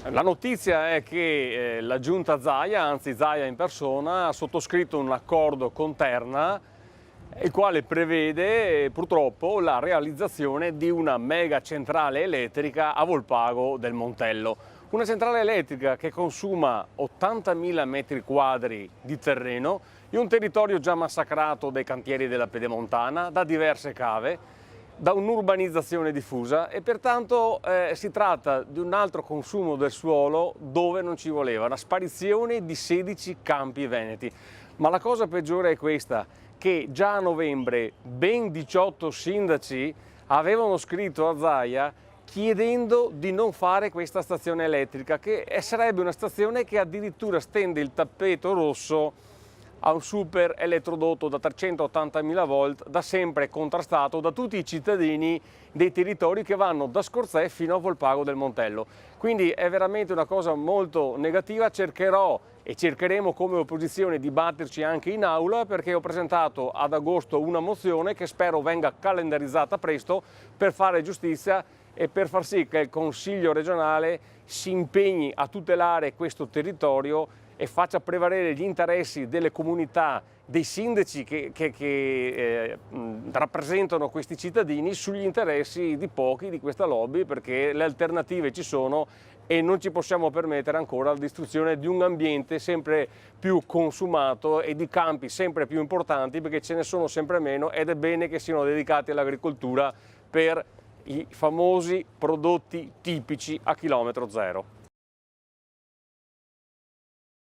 La notizia è che la giunta Zaia, anzi Zaia in persona, ha sottoscritto un accordo con Terna, il quale prevede purtroppo la realizzazione di una mega centrale elettrica a Volpago del Montello. Una centrale elettrica che consuma 80.000 metri quadri di terreno in un territorio già massacrato dai cantieri della Pedemontana, da diverse cave, da un'urbanizzazione diffusa e pertanto si tratta di un altro consumo del suolo dove non ci voleva, la sparizione di 16 campi veneti. Ma la cosa peggiore è questa, che già a novembre ben 18 sindaci avevano scritto a Zaia chiedendo di non fare questa stazione elettrica, che sarebbe una stazione che addirittura stende il tappeto rosso a un super elettrodotto da 380.000 volt, da sempre contrastato da tutti i cittadini dei territori che vanno da Scorzè fino a Volpago del Montello. Quindi è veramente una cosa molto negativa. Cercherò e cercheremo come opposizione di batterci anche in aula, perché ho presentato ad agosto una mozione che spero venga calendarizzata presto per fare giustizia e per far sì che il Consiglio regionale si impegni a tutelare questo territorio e faccia prevalere gli interessi delle comunità, dei sindaci che rappresentano questi cittadini sugli interessi di pochi di questa lobby, perché le alternative ci sono e non ci possiamo permettere ancora la distruzione di un ambiente sempre più consumato e di campi sempre più importanti, perché ce ne sono sempre meno ed è bene che siano dedicati all'agricoltura per i famosi prodotti tipici a chilometro zero.